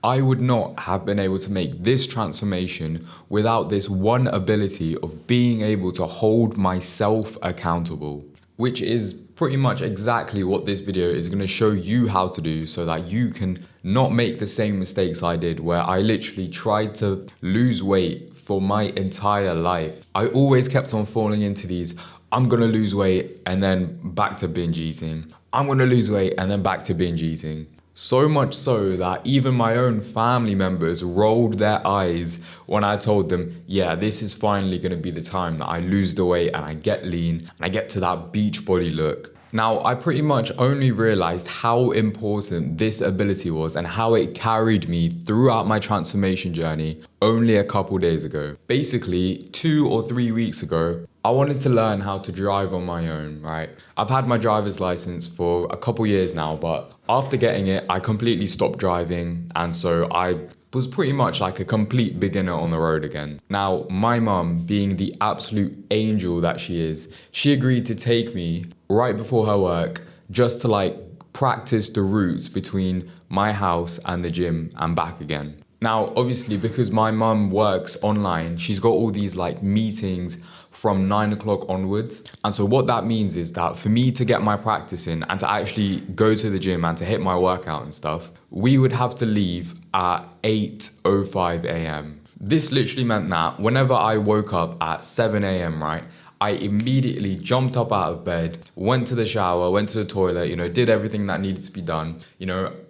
I would not have been able to make this transformation without this one ability of being able to hold myself accountable, which is pretty much exactly what this video is going to show you how to do so that you can not make the same mistakes I did, where I literally tried to lose weight for my entire life. I always kept on falling into these, I'm gonna lose weight and then back to binge eating. I'm gonna lose weight and then back to binge eating. So much so that even my own family members rolled their eyes when I told them, yeah, this is finally gonna be the time that I lose the weight and I get lean and I get to that beach body look. Now, I pretty much only realized how important this ability was and how it carried me throughout my transformation journey only a couple days ago. Basically, 2 or 3 weeks ago, I wanted to learn how to drive on my own, right? I've had my driver's license for a couple years now, but after getting it, I completely stopped driving, and so I was pretty much like a complete beginner on the road again. Now, my mum, being the absolute angel that she is, she agreed to take me right before her work just to like practice the routes between my house and the gym and back again. Now, obviously, because my mum works online, she's got all these like meetings from 9 o'clock onwards. And so what that means is that for me to get my practice in and to actually go to the gym and to hit my workout and stuff, we would have to leave at 8:05 a.m. This literally meant that whenever I woke up at 7 a.m., right, I immediately jumped up out of bed, went to the shower, went to the toilet, did everything that needed to be done.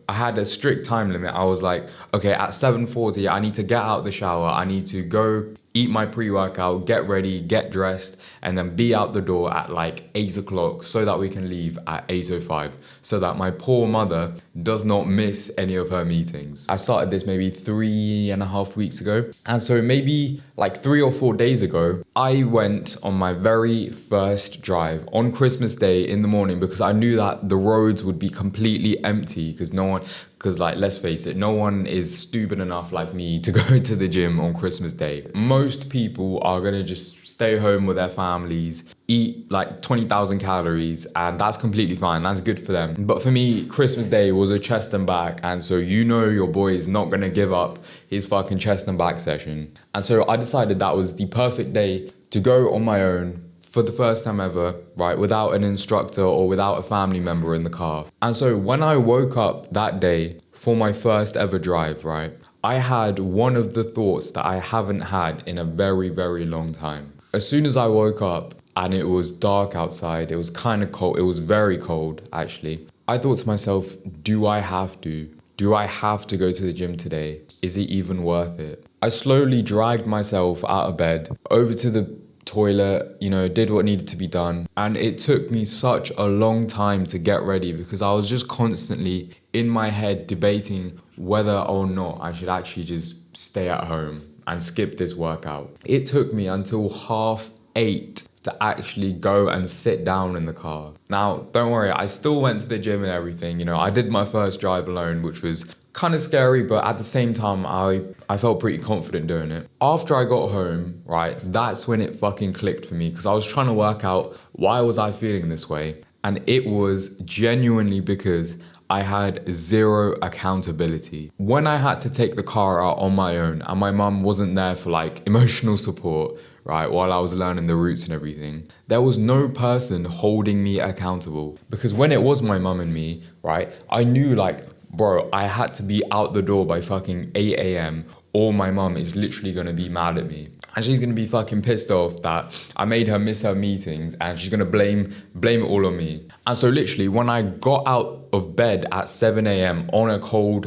I had a strict time limit. I was like, okay, at 7:40, I need to get out of the shower. I need to go eat my pre-workout, get ready, get dressed, and then be out the door at like 8 o'clock so that we can leave at 8:05, so that my poor mother does not miss any of her meetings. I started this maybe 3.5 weeks ago. And so maybe like 3 or 4 days ago, I went on my very first drive on Christmas Day in the morning because I knew that the roads would be completely empty because like, let's face it, no one is stupid enough like me to go to the gym on Christmas Day. Most people are gonna just stay home with their families, eat like 20,000 calories, and that's completely fine. That's good for them. But for me, Christmas Day was a chest and back, and so your boy is not gonna give up his fucking chest and back session. And so I decided that was the perfect day to go on my own for the first time ever, right, without an instructor or without a family member in the car. And so when I woke up that day for my first ever drive, right, I had one of the thoughts that I haven't had in a very, very long time. As soon as I woke up and it was dark outside, it was kind of cold, it was very cold actually, I thought to myself, do I have to? Do I have to go to the gym today? Is it even worth it? I slowly dragged myself out of bed, over to the toilet, did what needed to be done. And it took me such a long time to get ready because I was just constantly in my head debating whether or not I should actually just stay at home and skip this workout. It took me until 8:30 to actually go and sit down in the car. Now, don't worry, I still went to the gym and everything. I did my first drive alone, which was kind of scary, but at the same time, I felt pretty confident doing it. After I got home, right, that's when it fucking clicked for me because I was trying to work out why was I feeling this way. And it was genuinely because I had zero accountability. When I had to take the car out on my own and my mum wasn't there for like emotional support, right, while I was learning the routes and everything, there was no person holding me accountable. Because when it was my mum and me, right, I knew like, bro, I had to be out the door by fucking 8 a.m. or my mum is literally gonna be mad at me. And she's gonna be fucking pissed off that I made her miss her meetings and she's gonna blame it all on me. And so literally when I got out of bed at 7 a.m. on a cold,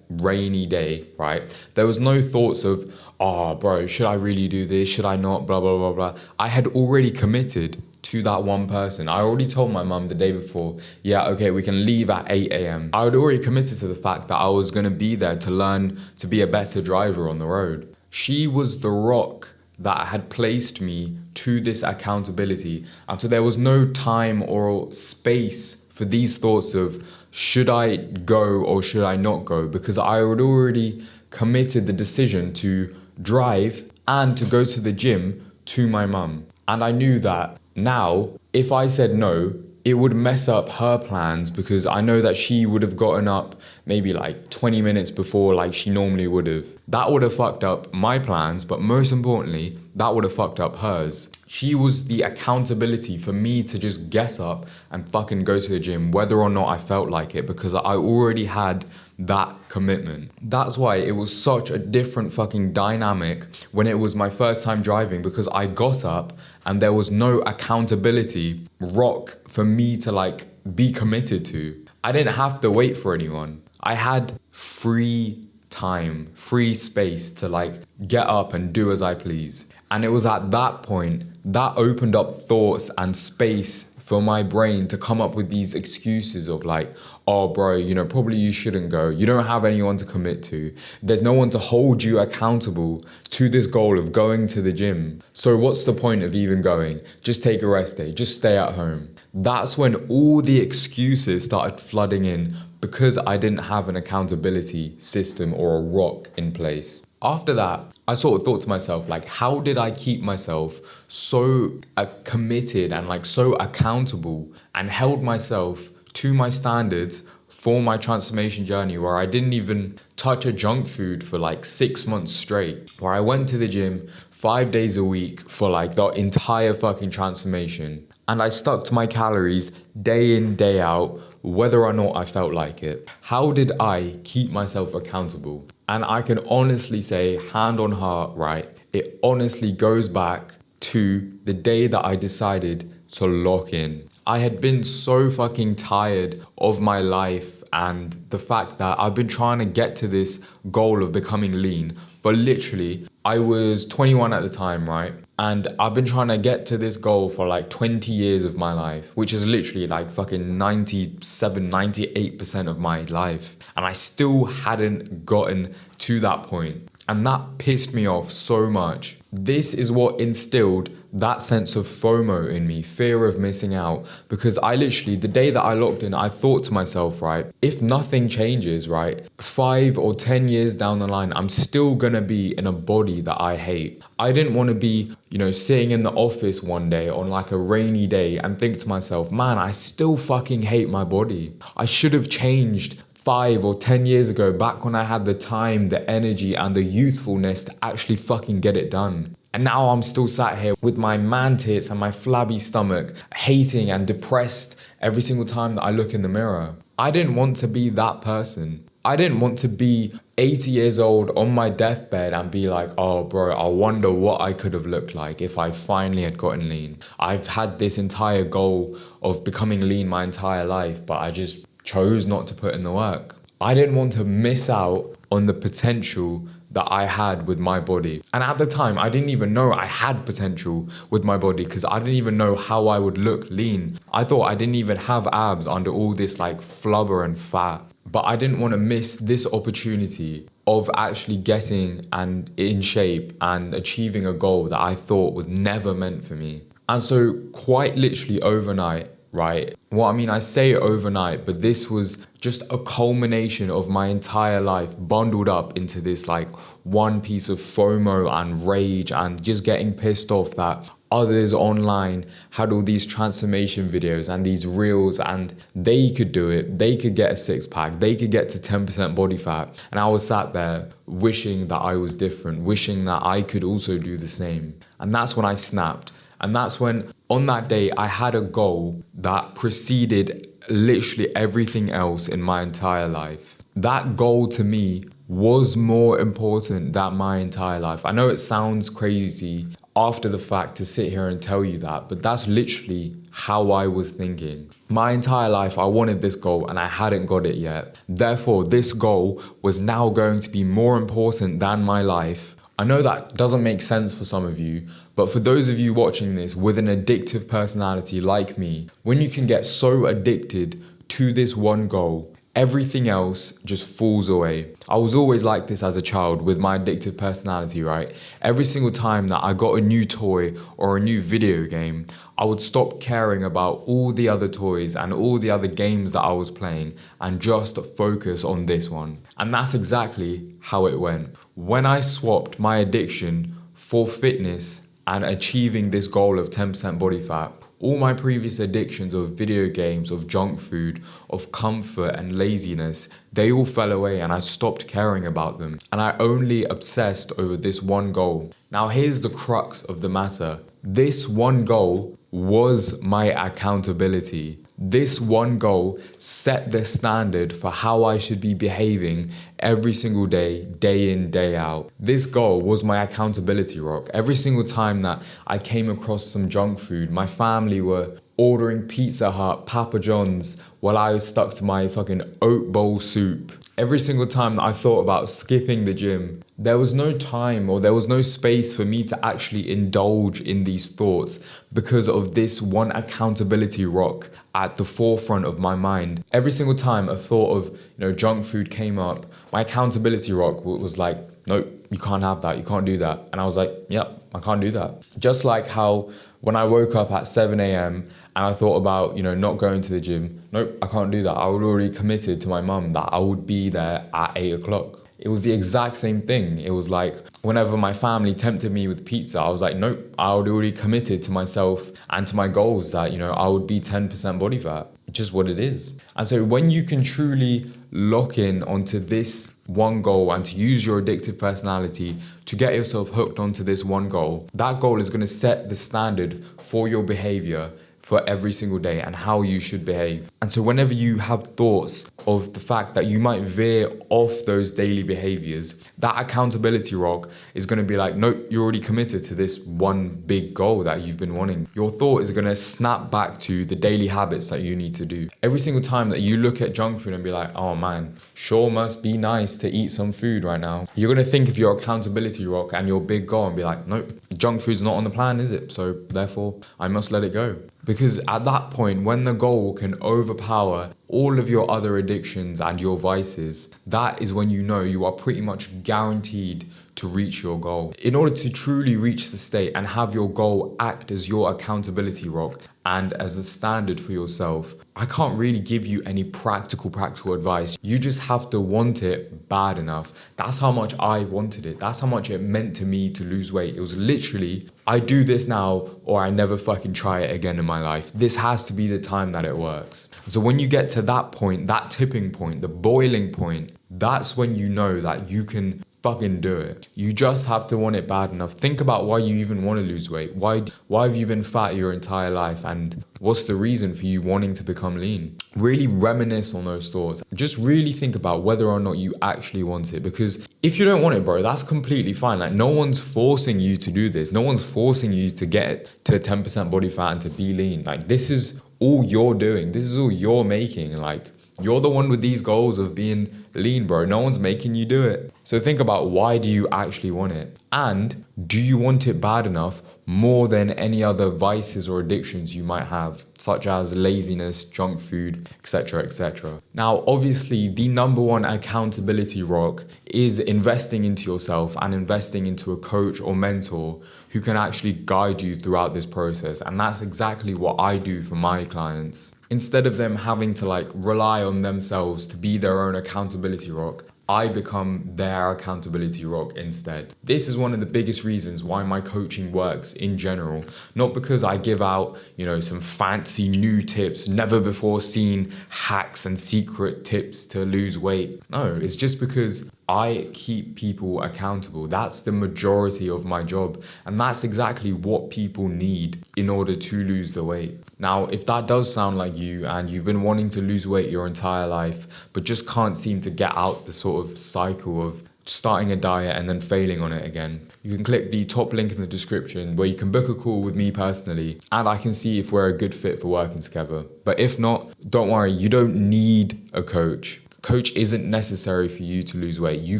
rainy day, right, there was no thoughts of, oh bro, should I really do this? Should I not? Blah, blah, blah, blah. I had already committed to that one person. I already told my mum the day before, yeah, okay, we can leave at 8 a.m. I had already committed to the fact that I was gonna be there to learn to be a better driver on the road. She was the rock that had placed me to this accountability. And so there was no time or space for these thoughts of, should I go or should I not go? Because I had already committed the decision to drive and to go to the gym to my mum. And I knew that now, if I said no, it would mess up her plans because I know that she would have gotten up maybe like 20 minutes before like she normally would have. That would have fucked up my plans, but most importantly, that would have fucked up hers. She was the accountability for me to just guess up and fucking go to the gym whether or not I felt like it, because I already had that commitment. That's why it was such a different fucking dynamic when it was my first time driving, because I got up and there was no accountability rock for me to like be committed to. I didn't have to wait for anyone. I had free time, free space to like get up and do as I please. And it was at that point that opened up thoughts and space for my brain to come up with these excuses of like, oh bro, you know, probably you shouldn't go. You don't have anyone to commit to. There's no one to hold you accountable to this goal of going to the gym. So what's the point of even going? Just take a rest day, just stay at home. That's when all the excuses started flooding in because I didn't have an accountability system or a rock in place. After that, I sort of thought to myself, like, how did I keep myself so committed and like so accountable and held myself to my standards for my transformation journey, where I didn't even touch a junk food for like 6 months straight, where I went to the gym 5 days a week for like the entire fucking transformation. And I stuck to my calories day in, day out, whether or not I felt like it. How did I keep myself accountable? And I can honestly say, hand on heart, right, it honestly goes back to the day that I decided to lock in. I had been so fucking tired of my life and the fact that I've been trying to get to this goal of becoming lean for literally, I was 21 at the time, right? And I've been trying to get to this goal for like 20 years of my life, which is literally like fucking 97, 98% of my life. And I still hadn't gotten to that point. And that pissed me off so much. This is what instilled that sense of FOMO in me, fear of missing out. Because I literally, the day that I locked in, I thought to myself, right, if nothing changes, right, 5 or 10 years down the line, I'm still gonna be in a body that I hate. I didn't want to be, you know, sitting in the office one day on like a rainy day and think to myself, man, I still fucking hate my body. I should have changed 5 or 10 years ago, back when I had the time, the energy and the youthfulness to actually fucking get it done. And now I'm still sat here with my man tits and my flabby stomach, hating and depressed every single time that I look in the mirror. I didn't want to be that person. I didn't want to be 80 years old on my deathbed and be like, oh bro, I wonder what I could have looked like if I finally had gotten lean. I've had this entire goal of becoming lean my entire life, but I just chose not to put in the work. I didn't want to miss out on the potential that I had with my body. And at the time, I didn't even know I had potential with my body because I didn't even know how I would look lean. I thought I didn't even have abs under all this like flubber and fat. But I didn't want to miss this opportunity of actually getting and in shape and achieving a goal that I thought was never meant for me. And so quite literally overnight, right? Well, I mean, I say overnight, but this was just a culmination of my entire life bundled up into this like one piece of FOMO and rage and just getting pissed off that others online had all these transformation videos and these reels and they could do it. They could get a 6-pack. They could get to 10% body fat. And I was sat there wishing that I was different, wishing that I could also do the same. And that's when I snapped. And that's when, on that day, I had a goal that preceded literally everything else in my entire life. That goal to me was more important than my entire life. I know it sounds crazy after the fact to sit here and tell you that, but that's literally how I was thinking. My entire life, I wanted this goal and I hadn't got it yet. Therefore, this goal was now going to be more important than my life. I know that doesn't make sense for some of you, but for those of you watching this with an addictive personality like me, when you can get so addicted to this one goal, everything else just falls away. I was always like this as a child with my addictive personality, right? Every single time that I got a new toy or a new video game, I would stop caring about all the other toys and all the other games that I was playing and just focus on this one. And that's exactly how it went. When I swapped my addiction for fitness and achieving this goal of 10% body fat, All my previous addictions of video games, of junk food, of comfort and laziness, they all fell away and I stopped caring about them. And I only obsessed over this one goal. Now here's the crux of the matter. This one goal was my accountability. This one goal set the standard for how I should be behaving every single day, day in, day out. This goal was my accountability rock. Every single time that I came across some junk food, my family were ordering Pizza Hut, Papa John's, while I was stuck to my fucking oat bowl soup. Every single time that I thought about skipping the gym, there was no time or there was no space for me to actually indulge in these thoughts because of this one accountability rock at the forefront of my mind. Every single time a thought of, junk food came up, my accountability rock was like, nope, you can't have that, you can't do that. And I was like, yep, I can't do that. Just like how when I woke up at 7 a.m. and I thought about, not going to the gym, nope, I can't do that. I would already committed to my mum that I would be there at 8 o'clock. It was the exact same thing. It was like whenever my family tempted me with pizza, I was like, nope, I would already committed to myself and to my goals that, I would be 10% body fat. Just what it is. And so when you can truly lock in onto this one goal and to use your addictive personality to get yourself hooked onto this one goal, that goal is going to set the standard for your behavior for every single day and how you should behave. And so whenever you have thoughts of the fact that you might veer off those daily behaviors, that accountability rock is going to be like, nope, you're already committed to this one big goal that you've been wanting. Your thought is going to snap back to the daily habits that you need to do. Every single time that you look at junk food and be like, oh man, sure must be nice to eat some food right now. You're going to think of your accountability rock and your big goal and be like, nope, junk food's not on the plan, is it? So therefore I must let it go. Because at that point, when the goal can overpower all of your other addictions and your vices, that is when you are pretty much guaranteed to reach your goal. In order to truly reach the state and have your goal act as your accountability rock and as a standard for yourself, I can't really give you any practical advice. You just have to want it bad enough. That's how much I wanted it. That's how much it meant to me to lose weight. It was literally, I do this now or I never fucking try it again in my life. This has to be the time that it works. So when you get to that point, that tipping point, the boiling point, that's when you know that you can fucking do it. You just have to want it bad enough. Think about why you even want to lose weight. Why have you been fat your entire life? And what's the reason for you wanting to become lean? Really reminisce on those thoughts. Just really think about whether or not you actually want it. Because if you don't want it, bro, that's completely fine. Like, no one's forcing you to do this. No one's forcing you to get to 10% body fat and to be lean. Like, this is all you're doing. This is all you're making. Like, you're the one with these goals of being lean, bro. No one's making you do it. So think about, why do you actually want it? And do you want it bad enough more than any other vices or addictions you might have, such as laziness, junk food, etc., etc. Now, obviously, the number one accountability rock is investing into yourself and investing into a coach or mentor who can actually guide you throughout this process. And that's exactly what I do for my clients. Instead of them having to rely on themselves to be their own accountability rock, I become their accountability rock instead. This is one of the biggest reasons why my coaching works in general. Not because I give out, some fancy new tips, never before seen hacks and secret tips to lose weight. No, it's just because I keep people accountable. That's the majority of my job. And that's exactly what people need in order to lose the weight. Now, if that does sound like you and you've been wanting to lose weight your entire life, but just can't seem to get out the sort of cycle of starting a diet and then failing on it again, you can click the top link in the description where you can book a call with me personally and I can see if we're a good fit for working together. But if not, don't worry, you don't need a coach. Coach isn't necessary for you to lose weight. You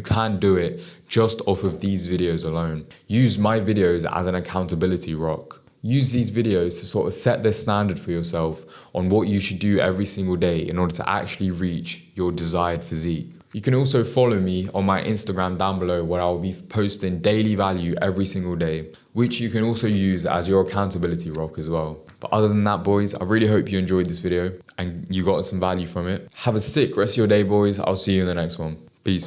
can do it just off of these videos alone. Use my videos as an accountability rock. Use these videos to sort of set the standard for yourself on what you should do every single day in order to actually reach your desired physique. You can also follow me on my Instagram down below, where I'll be posting daily value every single day, which you can also use as your accountability rock as well. But other than that, boys, I really hope you enjoyed this video and you got some value from it. Have a sick rest of your day, boys. I'll see you in the next one. Peace.